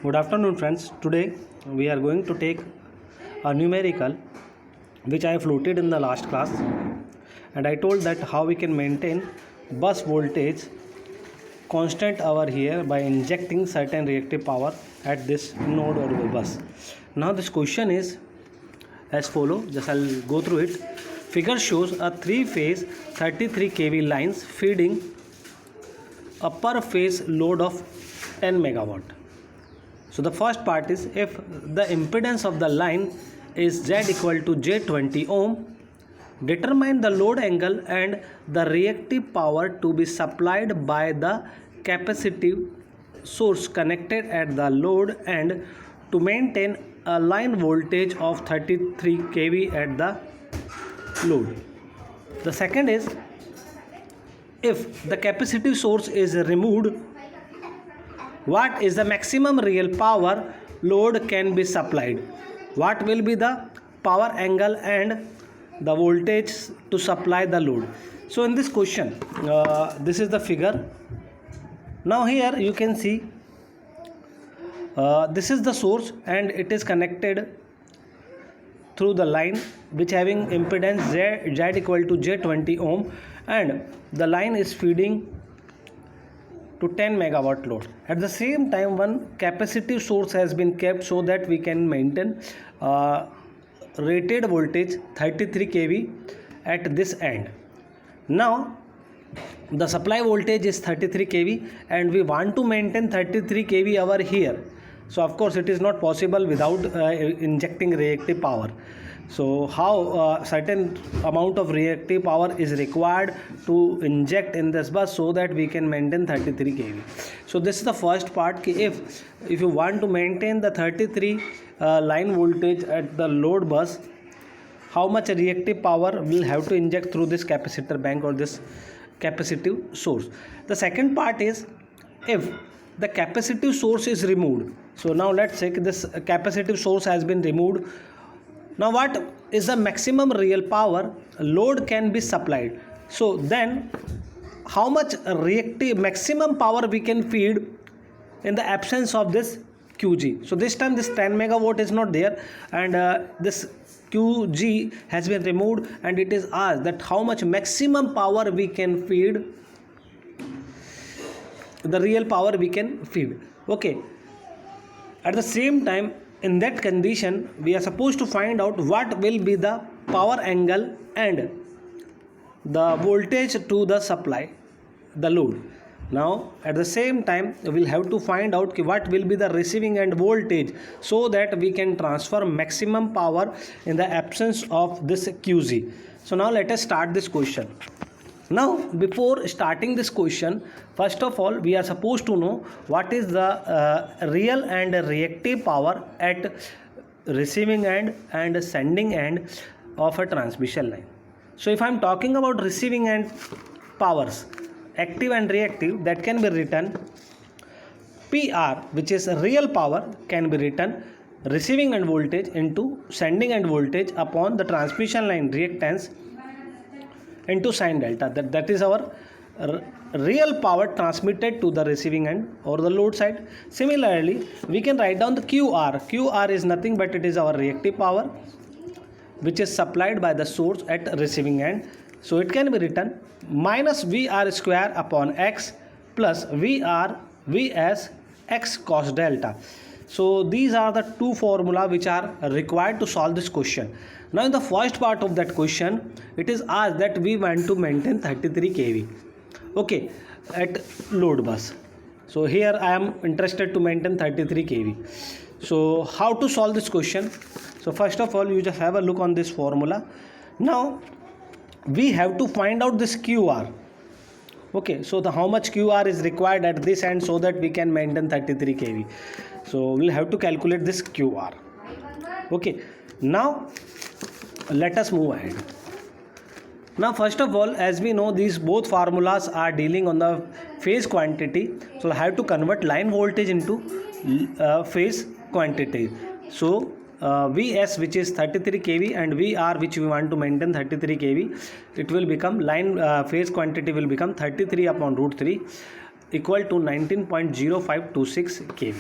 Good afternoon, friends. Today we are going to take a numerical which I floated in the last class, and I told that how we can maintain bus voltage constant over here by injecting certain reactive power at this node or bus. Now this question is as follow. Just I'll go through it. Figure shows a three-phase 33 kV lines feeding a per phase load of 10 megawatt. So the first part is, if the impedance of the line is Z equal to J20 ohm, determine the load angle and the reactive power to be supplied by the capacitive source connected at the load and to maintain a line voltage of 33 kV at the load. The second is, if the capacitive source is removed, what is the maximum real power load can be supplied? What will be the power angle and the voltage to supply the load? So in this question, this is the figure. Now here you can see this is the source and it is connected through the line which having impedance Z equal to J20 ohm, and the line is feeding to 10 megawatt load. At the same time, one capacitive source has been kept so that we can maintain rated voltage 33 kV at this end. Now the supply voltage is 33 kV and we want to maintain 33 kV over here. So of course it is not possible without injecting reactive power. So how certain amount of reactive power is required to inject in this bus so that we can maintain 33 kV. So this is the first part. If you want to maintain the 33 line voltage at the load bus, how much reactive power will have to inject through this capacitor bank or this capacitive source. The second part is, if the capacitive source is removed. So now let's say this capacitive source has been removed. Now what is the maximum real power load can be supplied? So then how much reactive maximum power we can feed in the absence of this QG? So this time this 10 megawatt is not there and this QG has been removed, and it is asked that how much maximum power we can feed, the real power we can feed. Okay, at the same time, in that condition we are supposed to find out what will be the power angle and the voltage to the supply, the load. Now at the same time we will have to find out what will be the receiving end voltage so that we can transfer maximum power in the absence of this QG. So now let us start this question. Now before starting this question, first of all we are supposed to know what is the real and reactive power at receiving end and sending end of a transmission line. So if I am talking about receiving end powers, active and reactive, that can be written PR, which is real power, can be written receiving end voltage into sending end voltage upon the transmission line reactance into sin delta. That is our real power transmitted to the receiving end or the load side. Similarly, we can write down the QR. QR is nothing but it is our reactive power which is supplied by the source at receiving end. So it can be written minus VR square upon X plus VR Vs X cos delta. So these are the two formula which are required to solve this question. Now in the first part of that question, it is asked that we want to maintain 33 kV. Okay, at load bus. So here I am interested to maintain 33 kV. So how to solve this question? So first of all you just have a look on this formula. Now we have to find out this QR. Okay, so how much QR is required at this end so that we can maintain 33 kV. So we'll have to calculate this QR. Okay, now let us move ahead. Now first of all, as we know, these both formulas are dealing on the phase quantity. So I have to convert line voltage into phase quantity. So Vs, which is 33 kV, and Vr, which we want to maintain 33 kV, it will become line phase quantity will become 33 upon root 3 equal to 19.0526 kV.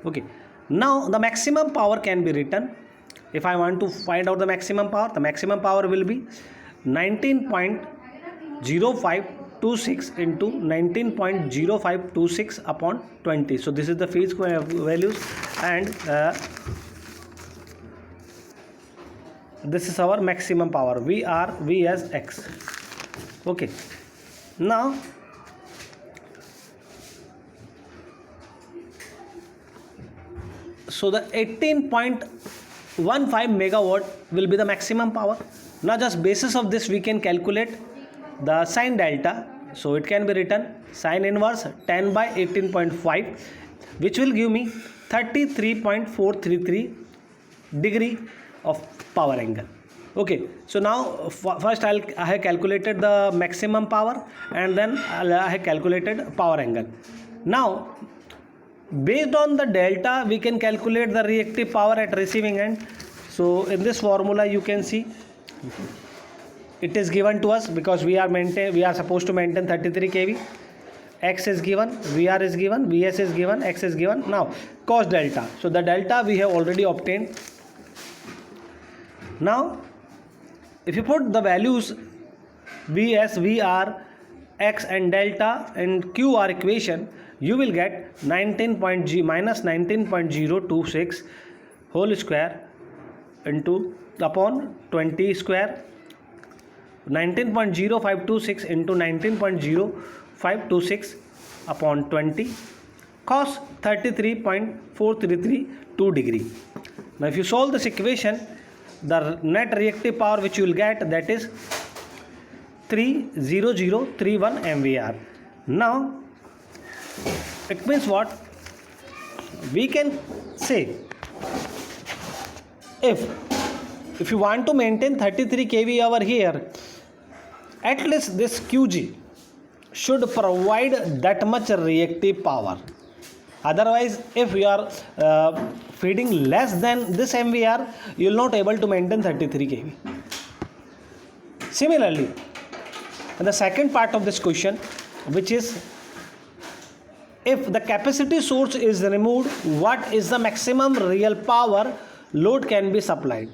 Okay, now the maximum power can be written. If I want to find out the maximum power will be 19.0526 into 19.0526 upon 20. So this is the phase values, and this is our maximum power, V as X. Okay, now so the 18.15 megawatt will be the maximum power. Now just basis of this we can calculate the sine delta. So it can be written sine inverse 10 by 18.5, which will give me 33.433 degree of power angle. Okay, so now first I have calculated the maximum power, and then I have calculated power angle. Now based on the delta we can calculate the reactive power at receiving end. So in this formula you can see it is given to us, because we are supposed to maintain 33 kV. X is given, VR is given, VS is given, X is given. Now cos delta, so the delta we have already obtained. Now if you put the values VS, VR, X and delta in QR equation, you will get minus 19.026 whole square into upon 20 square, 19.0526 into 19.0526 upon 20 cos 33.432 degree. Now if you solve this equation, the net reactive power which you will get, that is 30031 MVAR. Now it means what? We can say if you want to maintain 33 kV over here, at least this QG should provide that much reactive power. Otherwise, if you are feeding less than this MVR, you will not able to maintain 33 kV. Similarly, the second part of this question, which is if the capacity source is removed, what is the maximum real power load can be supplied?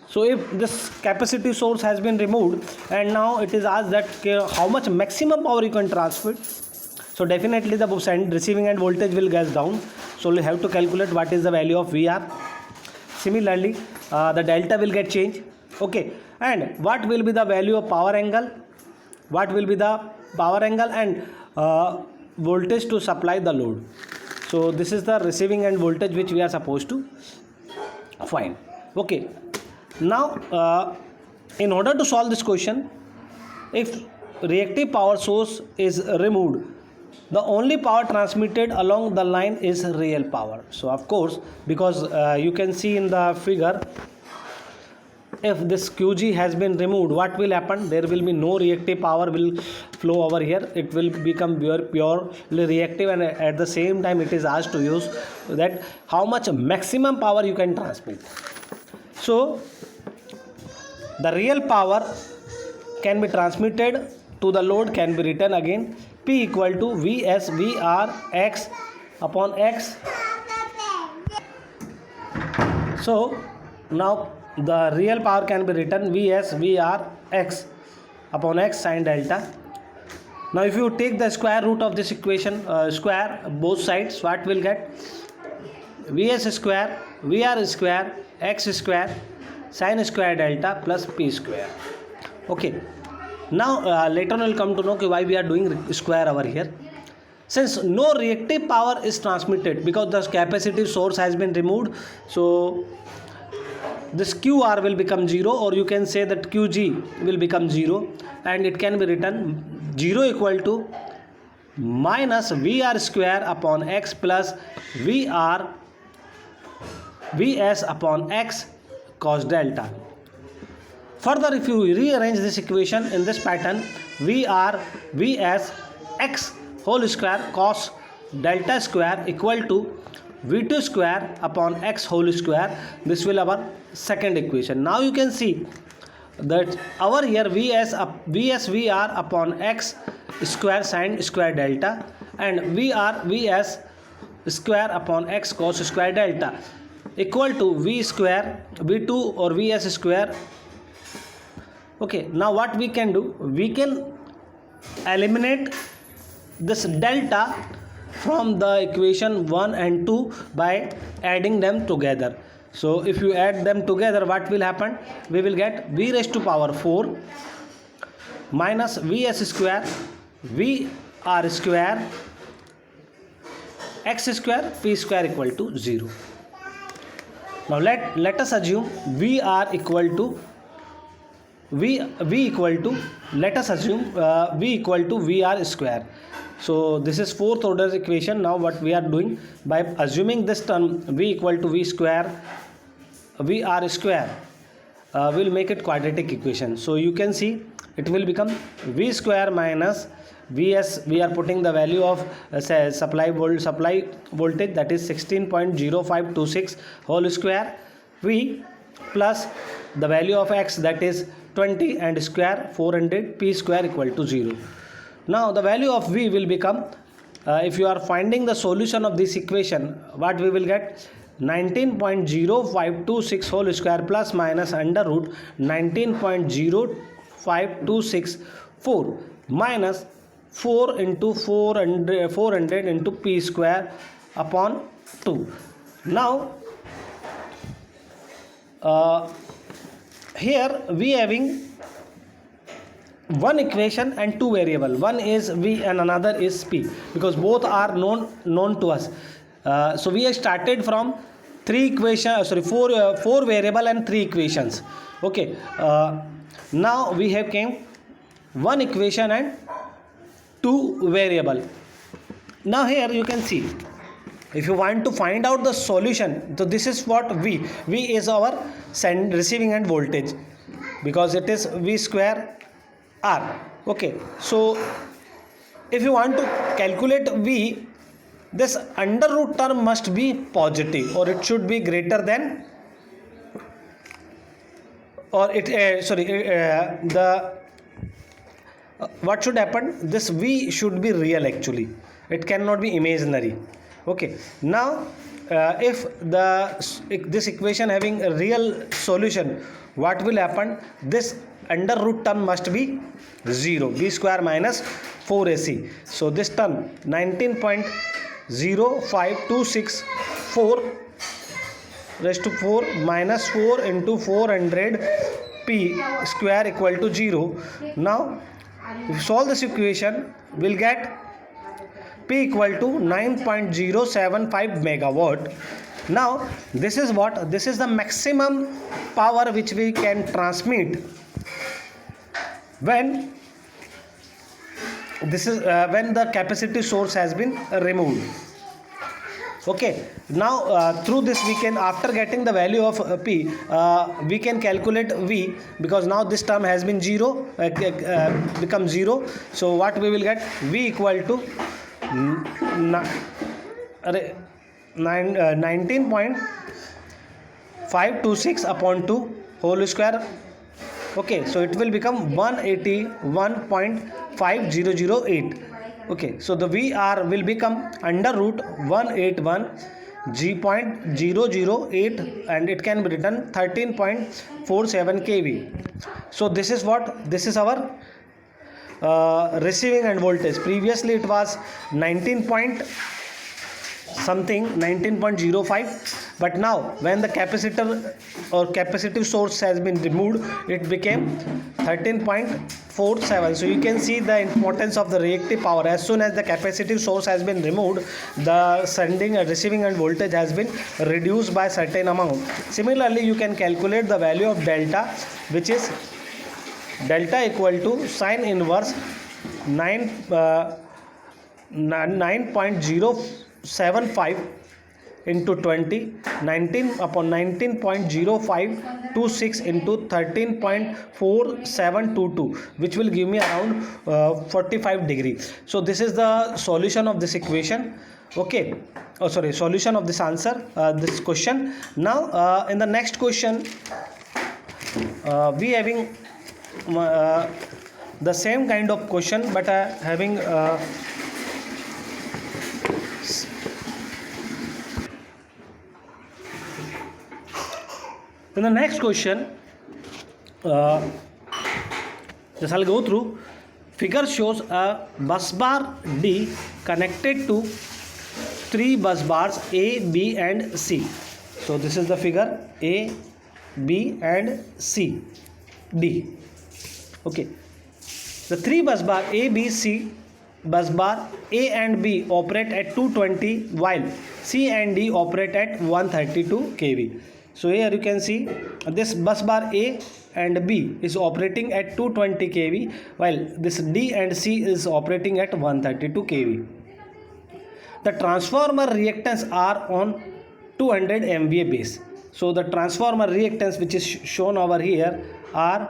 So if this capacity source has been removed and now it is asked that how much maximum power you can transmit, so definitely the receiving end voltage will get down. So we have to calculate what is the value of VR. Similarly, the delta will get changed. Okay, and what will be the value of power angle? What will be the power angle and voltage to supply the load? So this is the receiving end voltage which we are supposed to find. Okay, now in order to solve this question, if reactive power source is removed, the only power transmitted along the line is real power. So of course, because you can see in the figure, if this QG has been removed, what will happen? There will be no reactive power will flow over here. It will become purely reactive, and at the same time it is asked to use that how much maximum power you can transmit. So the real power can be transmitted to the load can be written again P equal to VS VR X upon X. So now the real power can be written VS VR X upon X sin delta. Now if you take the square root of this equation, square both sides, what will get? VS square, VR square, X square, sin square delta plus P square. Okay. Now later on we'll come to know why we are doing square over here. Since no reactive power is transmitted because the capacitive source has been removed, so this QR will become 0, or you can say that QG will become 0, and it can be written 0 equal to minus VR square upon X plus VS upon X cos delta. Further, if you rearrange this equation in this pattern, VS X whole square cos delta square equal to V2 square upon X whole square, this will our second equation. Now you can see that our here VS VR upon X square sin square delta and VS square upon x cos square delta equal to v square v2 or vs square. Okay, now what we can do, we can eliminate this delta from the equation 1 and 2 by adding them together. So if you add them together, what will happen, we will get v raised to power 4 minus vs square vr square x square p square equal to 0. Now let us assume vr equal to v equal to, let us assume v equal to vr square. So this is fourth order equation. Now what we are doing, by assuming this term v equal to v square vr square, will make it quadratic equation. So you can see it will become v square minus vs, we are putting the value of supply voltage, that is 16.0526 whole square, v plus the value of x, that is 20, and square 400, p square equal to 0. Now the value of v will become, if you are finding the solution of this equation, what we will get, 19.0526 whole square plus minus under root 19.05264 minus 4 into 400 into p square upon 2. Now here we having one equation and two variable, one is v and another is p, because both are known to us. So we have started from four variable and three equations. Okay, now we have came one equation and two variable. Now here you can see, if you want to find out the solution, so this is what v is our receiving end voltage, because it is v square r. Okay, so if you want to calculate v, this under root term must be positive, or it should be greater than, or it what should happen, this v should be real, actually it cannot be imaginary. Okay, now if this equation having a real solution, what will happen, this under root term must be 0, b square minus 4ac. So this term 19.05264 raised to 4 minus 4 into 400 p square equal to 0. Now if you solve this equation, we'll get p equal to 9.075 megawatt. Now this is what, this is the maximum power which we can transmit when when the capacitive source has been removed. Okay, now through this we can, after getting the value of p, we can calculate v, because now this term has been 0, become 0. So what we will get, v equal to 19.526 upon 2 whole square. Okay, so it will become 181.5008. Okay, so the VR will become under root 181 G.008, and it can be written 13.47 kV. So this is what, this is our receiving end voltage. Previously it was 19.05, but now when the capacitor or capacitive source has been removed, it became 13.47. So you can see the importance of the reactive power. As soon as the capacitive source has been removed, the sending and receiving end voltage has been reduced by certain amount. Similarly, you can calculate the value of delta, which is delta equal to sine inverse 9.075 into 20, 19 upon 19.0526 into 13.4722, which will give me around 45 degree. So this is the solution of this equation. Okay, solution of this answer, this question. Now in the next question, we having the same kind of question, but having Then the next question, just I'll go through. Figure shows a bus bar D connected to three bus bars A, B and C. So this is the figure A, B and C, D. Okay. The three bus bar A, B, C bus bar A and B operate at 220 while C and D operate at 132 kV. So here you can see this bus bar A and B is operating at 220 kV while this D and C is operating at 132 kV. The transformer reactance are on 200 MVA base. So the transformer reactance which is shown over here are